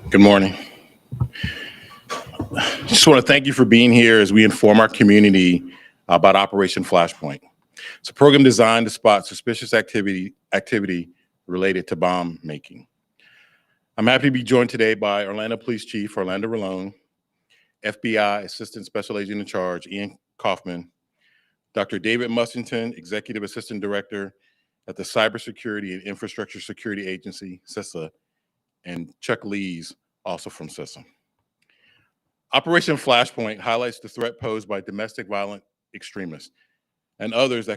Good morning. Just want to thank you for being here as we inform our community about Operation Flashpoint. It's a program designed to spot suspicious activity related to bomb making. I'm happy to be joined today by Orlando Police Chief Orlando Rolone, FBI Assistant Special Agent in Charge Ian Kaufman, Dr. David Mussington, Executive Assistant Director at the Cybersecurity and Infrastructure Security Agency, CISA, and Chuck Lees, also from CISA. Operation Flashpoint highlights the threat posed by domestic violent extremists and others who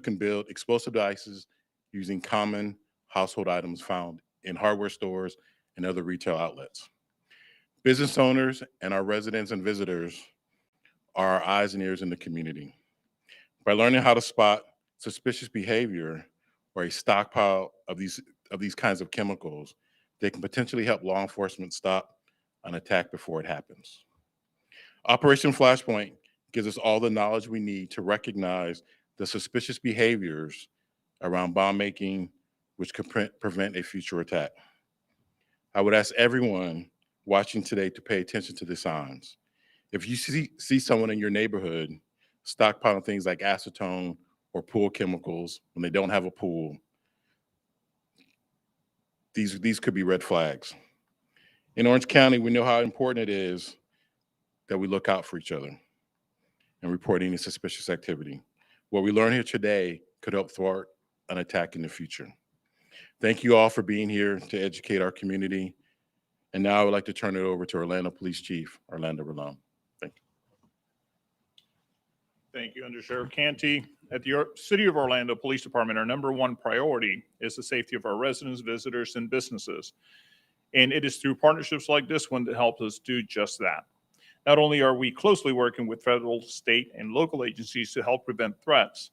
can build explosive devices using common household items found in hardware stores and other retail outlets. Business owners and our residents and visitors are our eyes and ears in the community. By learning how to spot suspicious behavior or a stockpile of these kinds of chemicals, they can potentially help law enforcement stop an attack before it happens. Operation Flashpoint gives us all the knowledge we need to recognize the suspicious behaviors around bomb making, which could prevent a future attack. I would ask everyone watching today to pay attention to the signs. If you see someone in your neighborhood stockpiling things like acetone or pool chemicals when they don't have a pool, these could be red flags. In Orange County, we know how important it is that we look out for each other and report any suspicious activity. What we learn here today could help thwart an attack in the future. Thank you all for being here to educate our community. And now I would like to turn it over to Orlando Police Chief Orlando Rolone. Thank you. Thank you, Under Sheriff Canty. At the City of Orlando Police Department, our number one priority is the safety of our residents, visitors, and businesses. And it is through partnerships like this one that helps us do just that. Not only are we closely working with federal, state, and local agencies to help prevent threats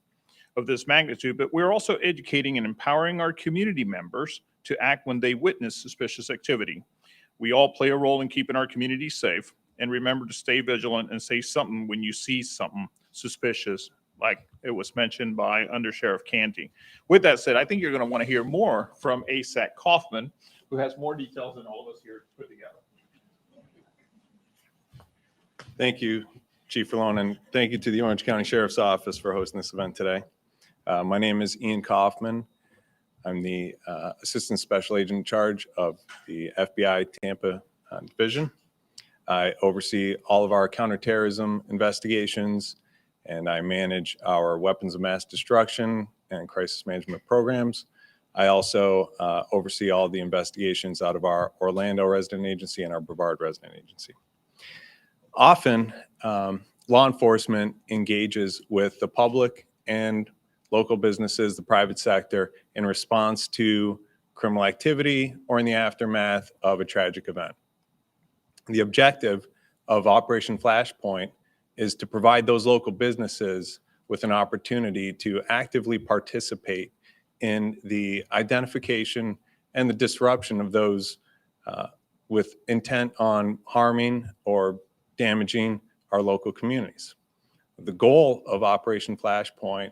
of this magnitude, but we're also educating and empowering our community members to act when they witness suspicious activity. We all play a role in keeping our community safe, and remember to stay vigilant and say something when you see something suspicious, like it was mentioned by Under Sheriff Canty. With that said, I think you're going to want to hear more from ASAC Kaufman, who has more details than all of us here put together. Thank you, Chief Rolone, and thank you to the Orange County Sheriff's Office for hosting this event today. My name is Ian Kaufman. I'm the Assistant Special Agent in charge of the FBI Tampa Division. I oversee all of our counterterrorism investigations, and I manage our weapons of mass destruction and crisis management programs. I also oversee all the investigations out of our Orlando resident agency and our Brevard resident agency. Often, law enforcement engages with the public and local businesses, the private sector, in response to criminal activity or in the aftermath of a tragic event. The objective of Operation Flashpoint is to provide those local businesses with an opportunity to actively participate in the identification and the disruption of those with intent on harming or damaging our local communities. The goal of Operation Flashpoint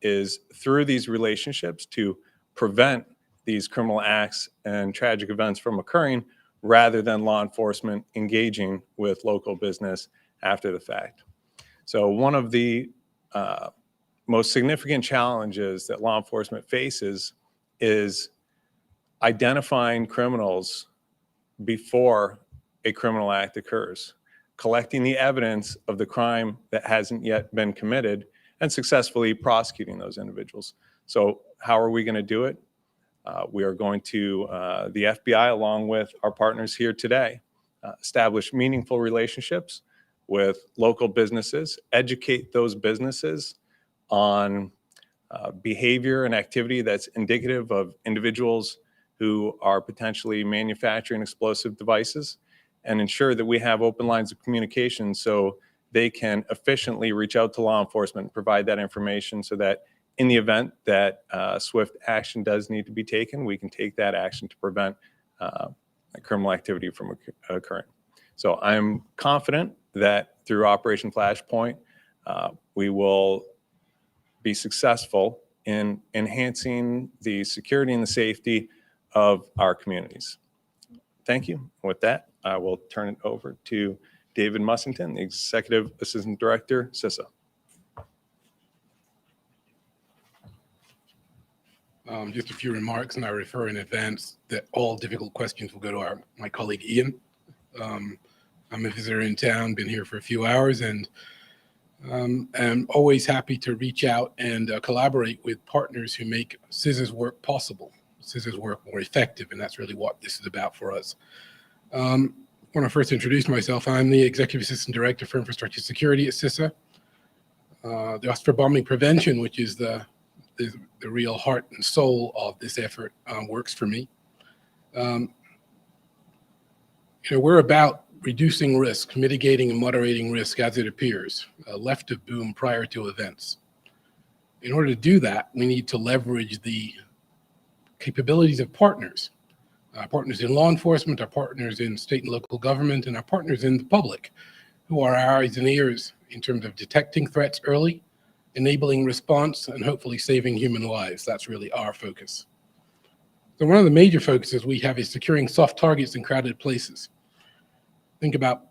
is through these relationships to prevent these criminal acts and tragic events from occurring rather than law enforcement engaging with local business after the fact. So one of the most significant challenges that law enforcement faces is identifying criminals before a criminal act occurs, collecting the evidence of the crime that hasn't yet been committed, and successfully prosecuting those individuals. So how are we going to do it? We are going to, the FBI, along with our partners here today, establish meaningful relationships with local businesses, educate those businesses on behavior and activity that's indicative of individuals who are potentially manufacturing explosive devices, and ensure that we have open lines of communication so they can efficiently reach out to law enforcement and provide that information so that in the event that swift action does need to be taken, we can take that action to prevent criminal activity from occurring. So I'm confident that through Operation Flashpoint, we will be successful in enhancing the security and the safety of our communities. Thank you. With that, I will turn it over to David Mussington, the Executive Assistant Director, CISA. Just a few remarks, and I refer in advance that all difficult questions will go to my colleague Ian. I'm a visitor in town, been here for a few hours, and I'm always happy to reach out and collaborate with partners who make CISA's work possible, CISA's work more effective, and that's really what this is about for us. When I first introduced myself, I'm the Executive Assistant Director for Infrastructure Security at CISA. The Office for Bombing Prevention, which is the real heart and soul of this effort, works for me. We're about reducing risk, mitigating and moderating risk as it appears, left of boom prior to events. In order to do that, we need to leverage the capabilities of partners, our partners in law enforcement, our partners in state and local government, and our partners in the public, who are our eyes and ears in terms of detecting threats early, enabling response, and hopefully saving human lives. That's really our focus. So one of the major focuses we have is securing soft targets in crowded places. Think about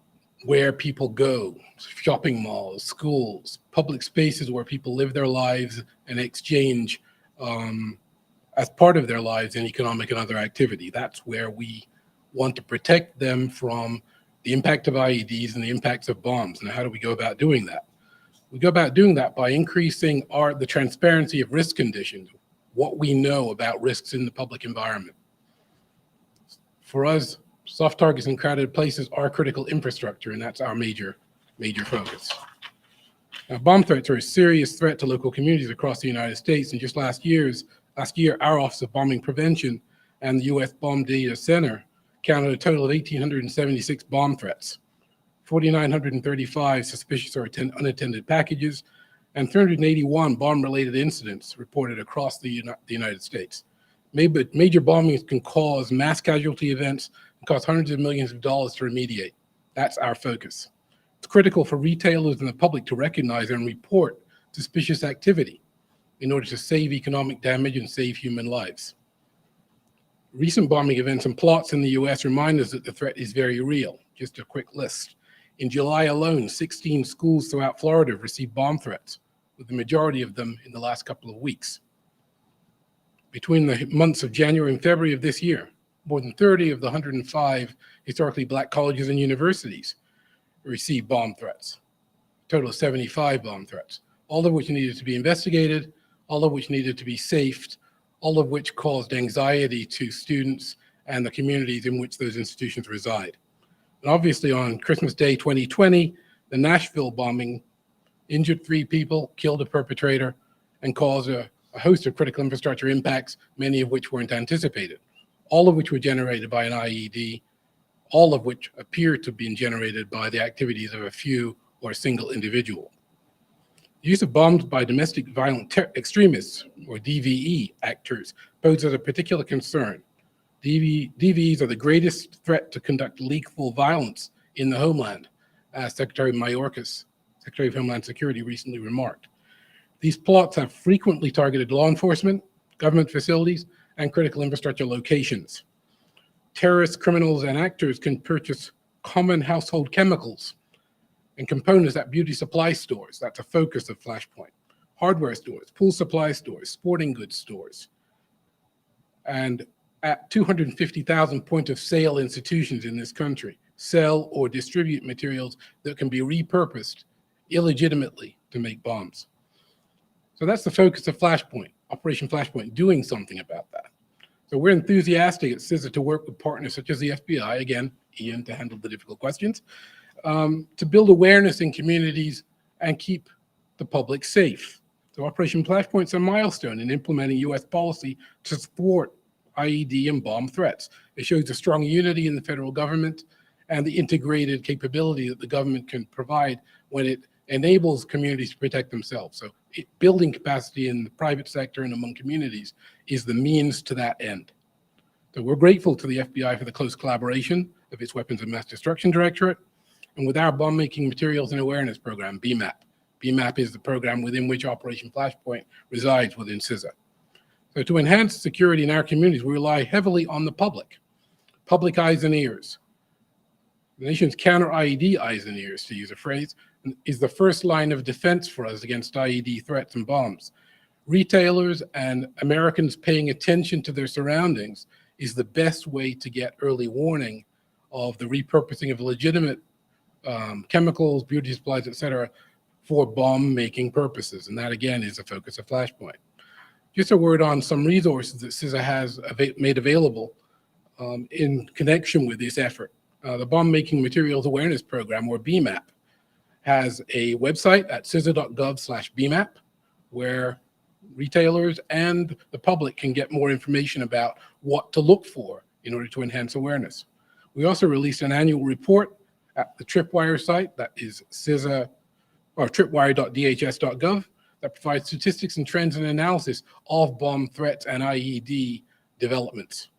where people go, shopping malls, schools, public spaces where people live their lives and exchange as part of their lives in economic and other activity. That's where we want to protect them from the impact of IEDs and the impacts of bombs. Now, how do we go about doing that? We go about doing that by increasing the transparency of risk conditions, what we know about risks in the public environment. For us, soft targets in crowded places are critical infrastructure, and that's our major focus. Now, bomb threats are a serious threat to local communities across the United States, and just last year, our Office of Bombing Prevention and the U.S. Bomb Data Center counted a total of 1,876 bomb threats, 4,935 suspicious or unattended packages, and 381 bomb-related incidents reported across the United States. Major bombings can cause mass casualty events and cost hundreds of millions of dollars to remediate. That's our focus. It's critical for retailers and the public to recognize and report suspicious activity in order to save economic damage and save human lives. Recent bombing events and plots in the US remind us that the threat is very real. Just a quick list. In July alone, 16 schools throughout Florida have received bomb threats, with the majority of them in the last couple of weeks. Between the months of January and February of this year, more than 30 of the 105 historically Black colleges and universities received bomb threats, a total of 75 bomb threats, all of which needed to be investigated, all of which needed to be safed, all of which caused anxiety to students and the communities in which those institutions reside. And obviously on Christmas Day 2020, the Nashville bombing injured 3 people, killed a perpetrator, and caused a host of critical infrastructure impacts, many of which weren't anticipated, all of which were generated by an IED, all of which appear to be generated by the activities of a few or a single individual. The use of bombs by domestic violent extremists, or DVE actors, poses a particular concern. DVEs are the greatest threat to conduct lethal violence in the homeland, as Secretary Mayorkas, Secretary of Homeland Security, recently remarked. These plots have frequently targeted law enforcement, government facilities, and critical infrastructure locations. Terrorists, criminals, and actors can purchase common household chemicals and components at beauty supply stores. That's a focus of Flashpoint. Hardware stores, pool supply stores, sporting goods stores, and at 250,000 point of sale institutions in this country sell or distribute materials that can be repurposed illegitimately to make bombs. So that's the focus of Flashpoint, Operation Flashpoint, doing something about that. So we're enthusiastic at CISA to work with partners such as the FBI, again, Ian to handle the difficult questions, to build awareness in communities and keep the public safe. So Operation Flashpoint's a milestone in implementing US policy to thwart IED and bomb threats. It shows a strong unity in the federal government and the integrated capability that the government can provide when it enables communities to protect themselves. So building capacity in the private sector and among communities is the means to that end. So we're grateful to the FBI for the close collaboration of its Weapons of Mass Destruction Directorate and with our Bomb Making Materials and Awareness Program, BMAP. BMAP is the program within which Operation Flashpoint resides within CISA. So to enhance security in our communities, we rely heavily on the public. Public eyes and ears. The nation's counter-IED eyes and ears, to use a phrase, is the first line of defense for us against IED threats and bombs. Retailers and Americans paying attention to their surroundings is the best way to get early warning of the repurposing of legitimate chemicals, beauty supplies, et cetera, for bomb-making purposes. And that, again, is the focus of Flashpoint. Just a word on some resources that CISA has made available in connection with this effort. The Bomb-Making Materials Awareness Program, or BMAP, has a website at cisa.gov/BMAP, where retailers and the public can get more information about what to look for in order to enhance awareness. We also released an annual report at the Tripwire site, that is CISA, or tripwire.dhs.gov, that provides statistics and trends and analysis of bomb threats and IED developments.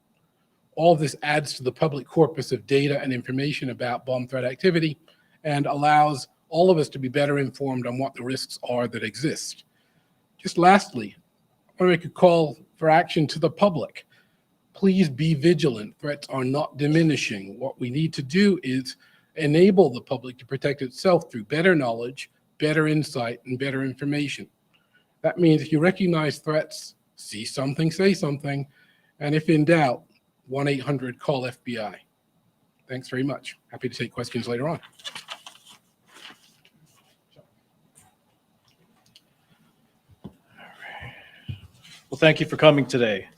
All of this adds to the public corpus of data and information about bomb threat activity and allows all of us to be better informed on what the risks are that exist. Just lastly, I want to make a call for action to the public. Please be vigilant. Threats are not diminishing. What we need to do is enable the public to protect itself through better knowledge, better insight, and better information. That means if you recognize threats, see something, say something, and if in doubt, 1-800-CALL-FBI. Thanks very much. Happy to take questions later on. Well, thank you for coming today.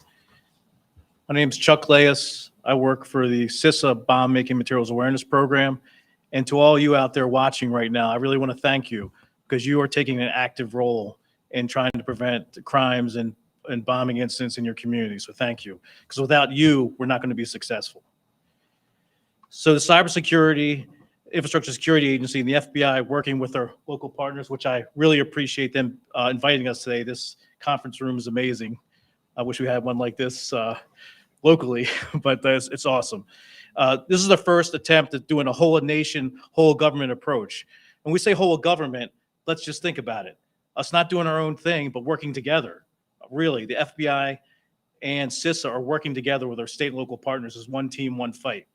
My name is Chuck Leas. I work for the CISA Bomb Making Materials Awareness Program. And to all you out there watching right now, I really want to thank you because you are taking an active role in trying to prevent crimes and bombing incidents in your community. So thank you. Because without you, we're not going to be successful. So the Cybersecurity, Infrastructure Security Agency, and the FBI working with our local partners, which I really appreciate them inviting us today. This conference room is amazing. I wish we had one like this locally, but it's awesome. This is the first attempt at doing a whole nation, whole government approach. When we say whole government, let's just think about it. Us not doing our own thing, but working together. Really, the FBI and CISA are working together with our state and local partners as one team, one fight.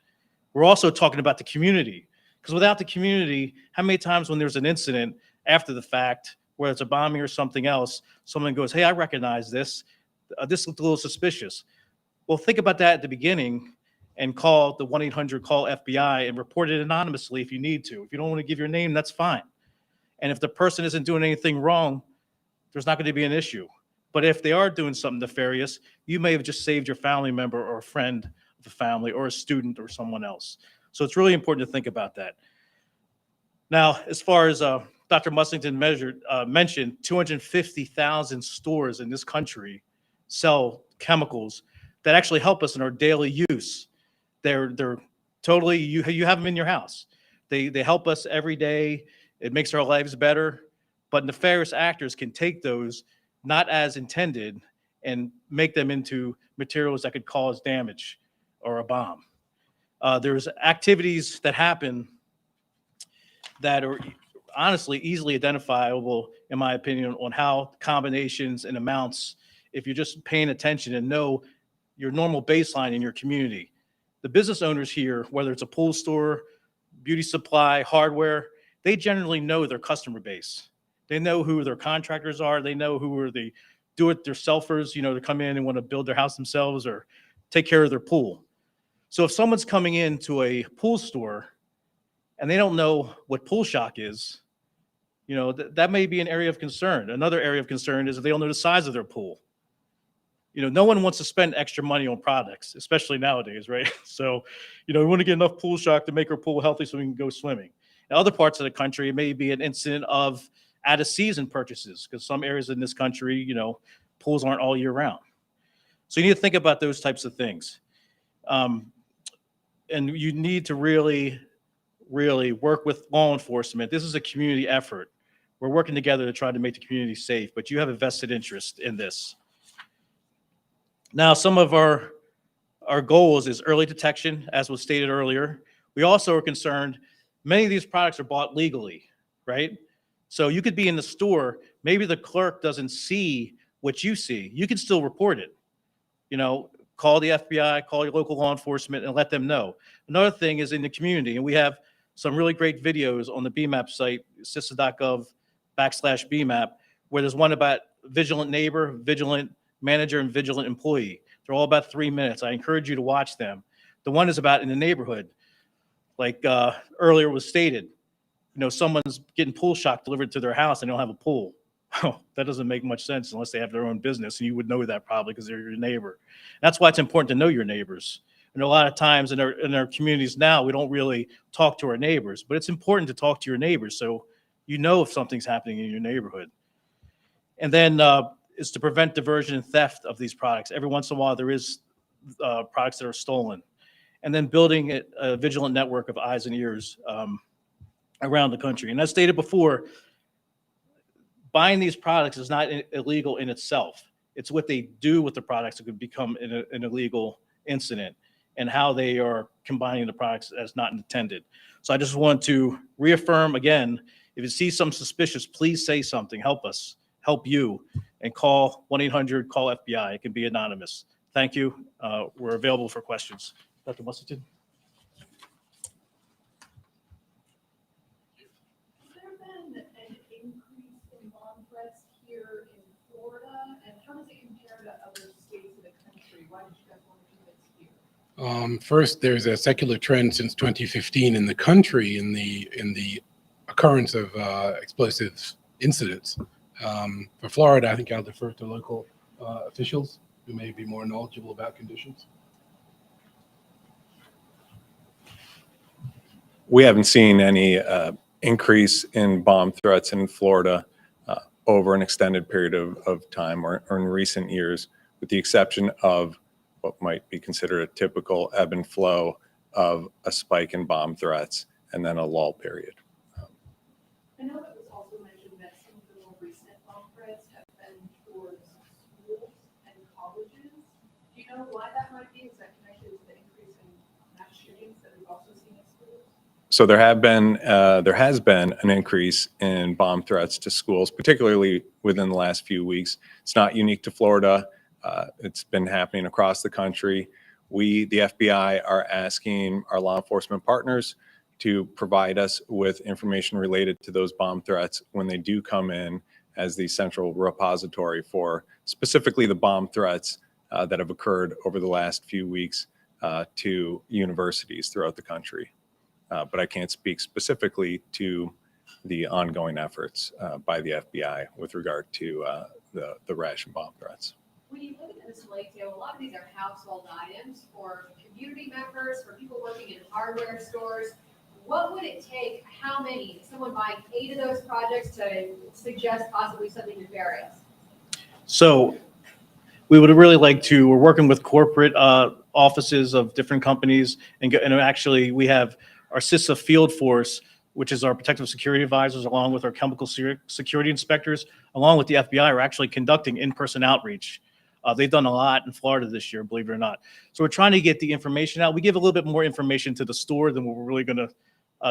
We're also talking about the community, because without the community, how many times when there's an incident after the fact, whether it's a bombing or something else, someone goes, hey, I recognize this. This looked a little suspicious. Well, think about that at the beginning and call the 1-800-CALL-FBI and report it anonymously if you need to. If you don't want to give your name, that's fine. And if the person isn't doing anything wrong, there's not going to be an issue. But if they are doing something nefarious, you may have just saved your family member or a friend of the family or a student or someone else. So it's really important to think about that. Now, as far as Dr. Mussington mentioned, 250,000 stores in this country sell chemicals that actually help us in our daily use. They're totally, you have them in your house. They help us every day. It makes our lives better. But nefarious actors can take those not as intended and make them into materials that could cause damage or a bomb. There's activities that happen that are honestly easily identifiable, in my opinion, on how combinations and amounts, if you're just paying attention and know your normal baseline in your community. The business owners here, whether it's a pool store, beauty supply, hardware, they generally know their customer base. They know who their contractors are. They know who are the do-it-yourselfers, to come in and want to build their house themselves or take care of their pool. So if someone's coming into a pool store and they don't know what pool shock is, that may be an area of concern. Another area of concern is if they don't know the size of their pool. No one wants to spend extra money on products, especially nowadays, right? So, we want to get enough pool shock to make our pool healthy so we can go swimming. In other parts of the country, it may be an incident of out-of-season purchases, because some areas in this country, pools aren't all year round. So you need to think about those types of things. And you need to really, really work with law enforcement. This is a community effort. We're working together to try to make the community safe, but you have a vested interest in this. Now, some of our goals is early detection, as was stated earlier. We also are concerned, many of these products are bought legally, right? So you could be in the store, maybe the clerk doesn't see what you see. You can still report it. call the FBI, call your local law enforcement, and let them know. Another thing is in the community, and we have some really great videos on the BMAP site, CISA.gov/BMAP, where there's one about vigilant neighbor, vigilant manager, and vigilant employee. They're all about 3 minutes. I encourage you to watch them. The one is about in the neighborhood, like earlier was stated, someone's getting pool shock delivered to their house and they don't have a pool. Oh, that doesn't make much sense unless they have their own business, and you would know that probably because they're your neighbor. That's why it's important to know your neighbors. And a lot of times in our communities now, we don't really talk to our neighbors, but it's important to talk to your neighbors so you know if something's happening in your neighborhood. And then is to prevent diversion and theft of these products. Every once in a while, there is products that are stolen. And then building a vigilant network of eyes and ears around the country. And as stated before, buying these products is not illegal in itself. It's what they do with the products that could become an illegal incident, and how they are combining the products as not intended. So I just want to reaffirm again, if you see something suspicious, please say something, help us, help you, and call 1-800-CALL FBI. It can be anonymous. Thank you. We're available for questions. Dr. Mussington? Has there been an increase in bomb threats here in Florida, and how does it compare to other states of the country? Why did you guys want to do this here? First, there's a secular trend since 2015 in the country in the occurrence of explosive incidents. For Florida, I think I'll defer to local officials who may be more knowledgeable about conditions. We haven't seen any increase in bomb threats in Florida over an extended period of time or in recent years, with the exception of what might be considered a typical ebb and flow of a spike in bomb threats and then a lull period. I know it was also mentioned that some of the more recent bomb threats have been towards schools and colleges. Do you know why that might be? Is that connected with the increase in mass shootings that we've also seen in schools? So there has been an increase in bomb threats to schools, particularly within the last few weeks. It's not unique to Florida. It's been happening across the country. We, the FBI, are asking our law enforcement partners to provide us with information related to those bomb threats when they do come in as the central repository for specifically the bomb threats that have occurred over the last few weeks to universities throughout the country. But I can't speak specifically to the ongoing efforts by the FBI with regard to the rash and bomb threats. When you look at the display table, a lot of these are household items for community members, for people working in hardware stores. What would it take, how many, someone buying 8 of those projects to suggest possibly something nefarious? So we would really like to, we're working with corporate offices of different companies, and actually we have our CISA field force, which is our protective security advisors, along with our chemical security inspectors, along with the FBI, are actually conducting in-person outreach. They've done a lot in Florida this year, believe it or not. So we're trying to get the information out. We give a little bit more information to the store than what we're really going to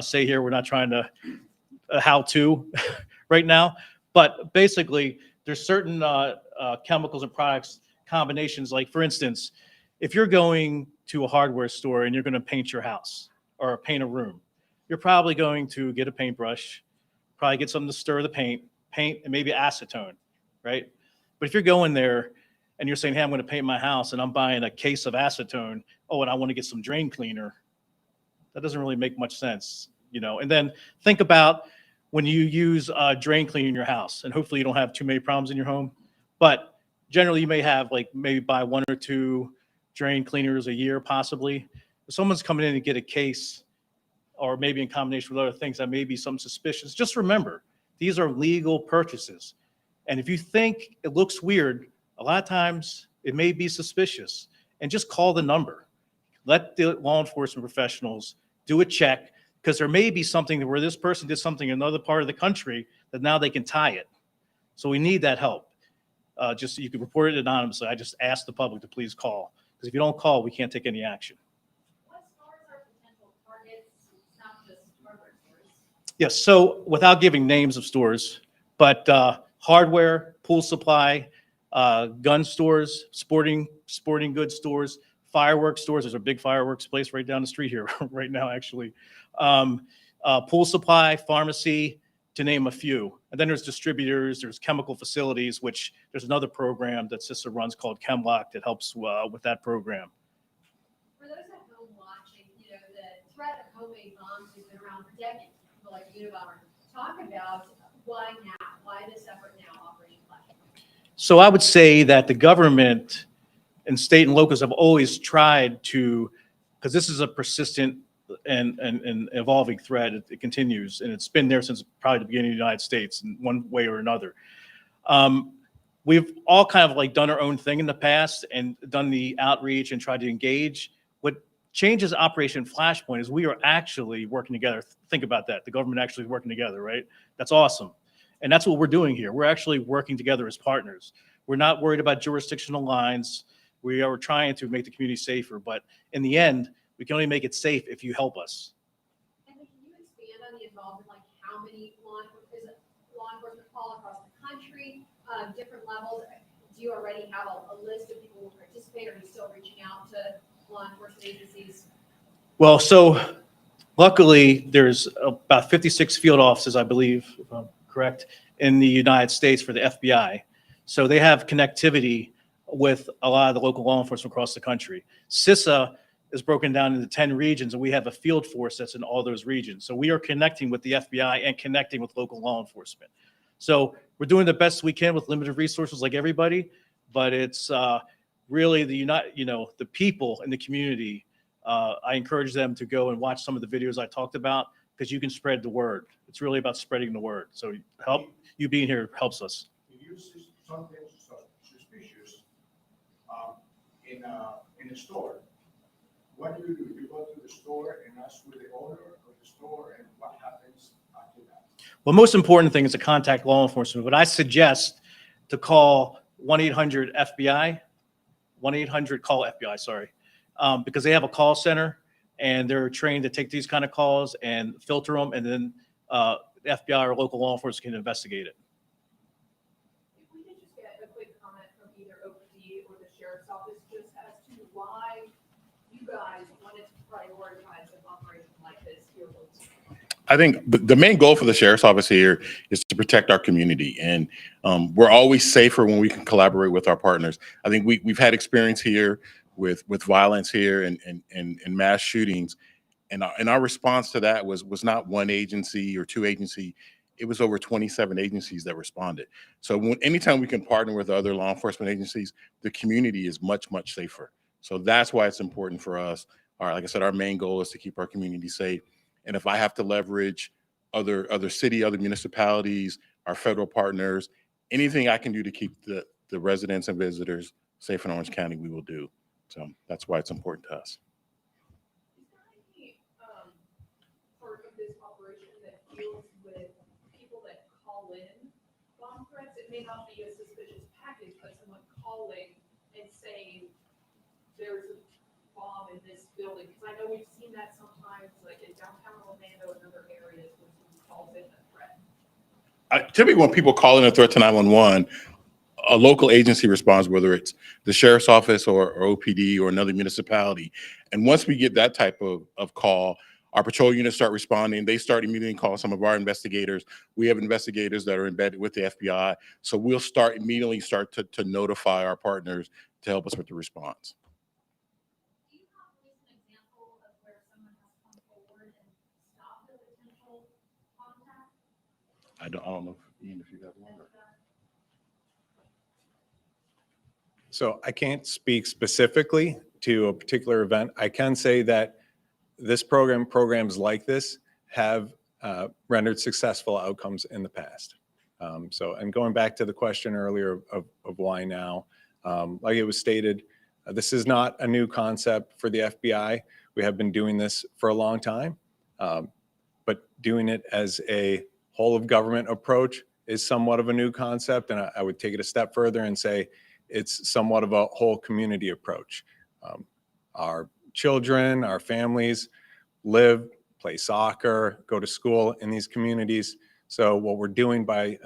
say here. We're not trying to how-to right now. But basically, there's certain chemicals and products combinations. Like, for instance, if you're going to a hardware store and you're going to paint your house or paint a room, you're probably going to get a paintbrush, probably get something to stir the paint, and maybe acetone, right? But if you're going there and you're saying, hey, I'm going to paint my house and I'm buying a case of acetone, oh, and I want to get some drain cleaner, that doesn't really make much sense, And then think about when you use drain cleaner in your house, and hopefully you don't have too many problems in your home, but generally you may have maybe buy 1 or 2 drain cleaners a year, possibly. If someone's coming in to get a case, or maybe in combination with other things that may be some suspicious, just remember, these are legal purchases. And if you think it looks weird, a lot of times it may be suspicious, and just call the number. Let the law enforcement professionals do a check, because there may be something where this person did something in another part of the country that now they can tie it. So we need that help. Just so you can report it anonymously. I just ask the public to please call, because if you don't call, we can't take any action. What stores are potential targets, not just hardware stores? Yes, so without giving names of stores, but hardware, pool supply, gun stores, sporting goods stores, fireworks stores. There's a big fireworks place right down the street here right now, actually. Pool supply, pharmacy, to name a few. And then there's distributors, there's chemical facilities, which there's another program that CISA runs called ChemLock that helps with that program. For those at home watching, you know, the threat of homemade bombs has been around for decades. People like Unabomber talk about why now? Why this effort now, Operation Flashpoint? So I would say that the government and state and locals have always tried to, because this is a persistent and evolving threat. It continues, and it's been there since probably the beginning of the United States in one way or another. We've all kind of like done our own thing in the past and done the outreach and tried to engage. What changes Operation Flashpoint is we are actually working together. Think about that. The government actually is working together, right? That's awesome. And that's what we're doing here. We're actually working together as partners. We're not worried about jurisdictional lines. We are trying to make the community safer, but in the end, we can only make it safe if you help us. And then can you expand on the involvement, like how many law enforcement call across the country, different levels? Do you already have a list of people who participate, or are you still reaching out to law enforcement agencies? Well, so luckily, there's about 56 field offices, I believe, if I'm correct, in the United States for the FBI. So they have connectivity with a lot of the local law enforcement across the country. CISA is broken down into 10 regions, and we have a field force that's in all those regions. So we are connecting with the FBI and connecting with local law enforcement. So we're doing the best we can with limited resources like everybody, but it's really the people in the community. I encourage them to go and watch some of the videos I talked about, because you can spread the word. It's really about spreading the word. So you being here helps us. You see something suspicious in a store. What do? You go to the store and ask for the owner of the store, and what happens after that? Well, most important thing is to contact law enforcement. But I suggest to call 1-800-FBI, 1-800-CALL FBI, sorry, because they have a call center and they're trained to take these kind of calls and filter them, and then the FBI or local law enforcement can investigate it. If we could just get a quick comment from either OPD or the sheriff's office, just as to why you guys wanted to prioritize an operation like this here locally. I think the main goal for the sheriff's office here is to protect our community, and we're always safer when we can collaborate with our partners. I think we've had experience here with violence here and mass shootings, and our response to that was not one agency or two agencies. It was over 27 agencies that responded. So anytime we can partner with other law enforcement agencies, the community is much, much safer. So that's why it's important for us. Like I said, our main goal is to keep our community safe. And if I have to leverage other municipalities, our federal partners, anything I can do to keep the residents and visitors safe in Orange County, we will do. So that's why it's important to us. Is there any part of this operation that deals with people that call in bomb threats? It may not be a suspicious package, but someone calling and saying there's a bomb in this building. Because I know we've seen that sometimes, like in downtown Orlando and other areas, when someone calls in a threat. Typically, when people call in a threat to 911, a local agency responds, whether it's the sheriff's office or OPD or another municipality. And once we get that type of call, our patrol units start responding. They start immediately calling some of our investigators. We have investigators that are embedded with the FBI. So we'll immediately start to notify our partners to help us with the response. Do you have at least an example of where someone has come forward and stopped a potential contact? I don't know, Ian, if you got one. So I can't speak specifically to a particular event. I can say that this programs like this have rendered successful outcomes in the past. And going back to the question earlier of why now, like it was stated, this is not a new concept for the FBI. We have been doing this for a long time, but doing it as a whole of government approach is somewhat of a new concept. And I would take it a step further and say it's somewhat of a whole community approach. Our children, our families live, play soccer, go to school in these communities. So what we're doing by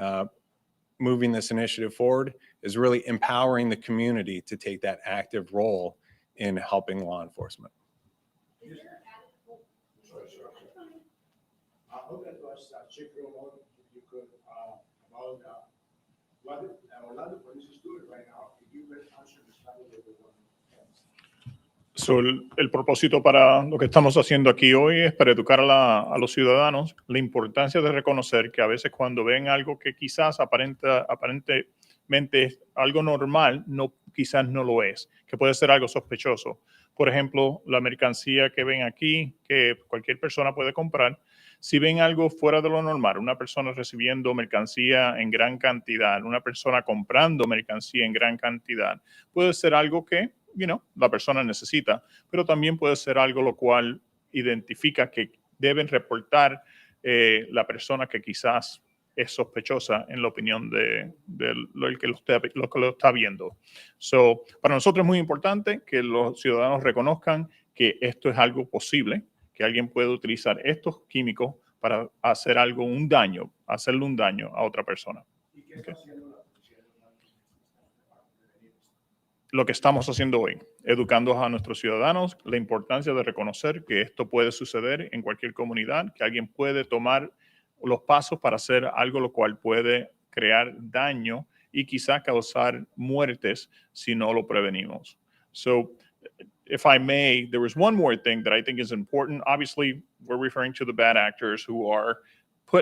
moving this initiative forward is really empowering the community to take that active role in helping law enforcement. Is there adequate? Sorry. I would like to ask Chief Ramon, if you could, about what Orlando Police is doing right now. If you could answer this kind of one. So, el propósito para lo que estamos haciendo aquí hoy es para educar a los ciudadanos la importancia de reconocer que a veces cuando ven algo que quizás aparentemente es algo normal, quizás no lo es, que puede ser algo sospechoso. Por ejemplo, la mercancía que ven aquí, que cualquier persona puede comprar, si ven algo fuera de lo normal, una persona recibiendo mercancía en gran cantidad, una persona comprando mercancía en gran cantidad, puede ser algo que la persona necesita, pero también puede ser algo lo cual identifica que deben reportar la persona que quizás es sospechosa en la opinión de lo que lo está viendo. So, para nosotros es muy importante que los ciudadanos reconozcan que esto es algo posible, que alguien puede utilizar estos químicos para hacer hacerle un daño a otra persona. ¿Y qué está haciendo la policía de Orlando para prevenir esto? Lo que estamos haciendo hoy, educando a nuestros ciudadanos la importancia de reconocer que esto puede suceder en cualquier comunidad, que alguien puede tomar los pasos para hacer algo lo cual puede crear daño y quizá causar muertes si no lo prevenimos. So, if I may, there was one more thing that I think is important. Obviously, we're referring to the bad actors who are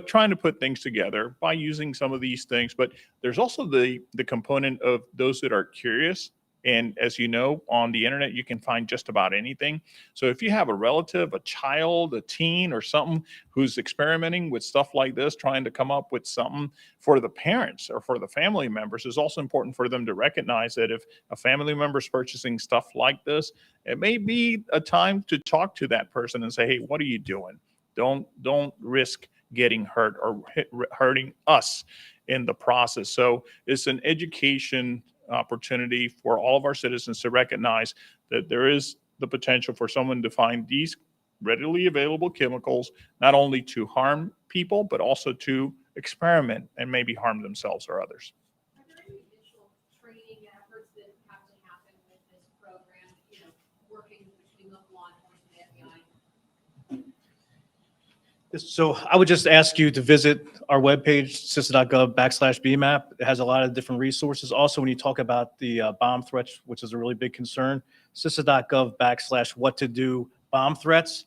trying to put things together by using some of these things, but there's also the component of those that are curious. And as you know, on the internet, you can find just about anything. So if you have a relative, a child, a teen, or something who's experimenting with stuff like this, trying to come up with something for the parents or for the family members, it's also important for them to recognize that if a family member is purchasing stuff like this, it may be a time to talk to that person and say, hey, what are you doing? Don't risk getting hurt or hurting us in the process. So it's an education opportunity for all of our citizens to recognize that there is the potential for someone to find these readily available chemicals, not only to harm people, but also to experiment and maybe harm themselves or others. Are there any additional training efforts that have to happen with this program, working between local law enforcement and FBI? So I would just ask you to visit our webpage, CISA.gov/BMAP. It has a lot of different resources. Also, when you talk about the bomb threats, which is a really big concern, CISA.gov/what-to-do bomb threats.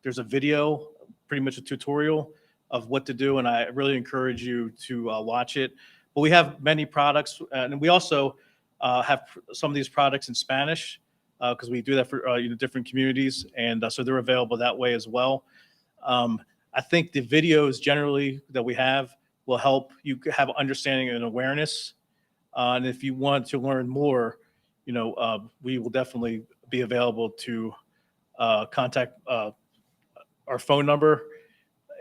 There's a video, pretty much a tutorial of what to do, and I really encourage you to watch it. But we have many products, and we also have some of these products in Spanish because we do that for different communities, and so they're available that way as well. I think the videos generally that we have will help you have understanding and awareness. And if you want to learn more, we will definitely be available to contact our phone number.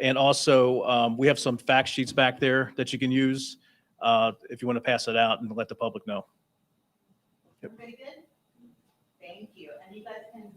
And also, we have some fact sheets back there that you can use if you want to pass it out and let the public know. Pretty good? Thank you. And you guys can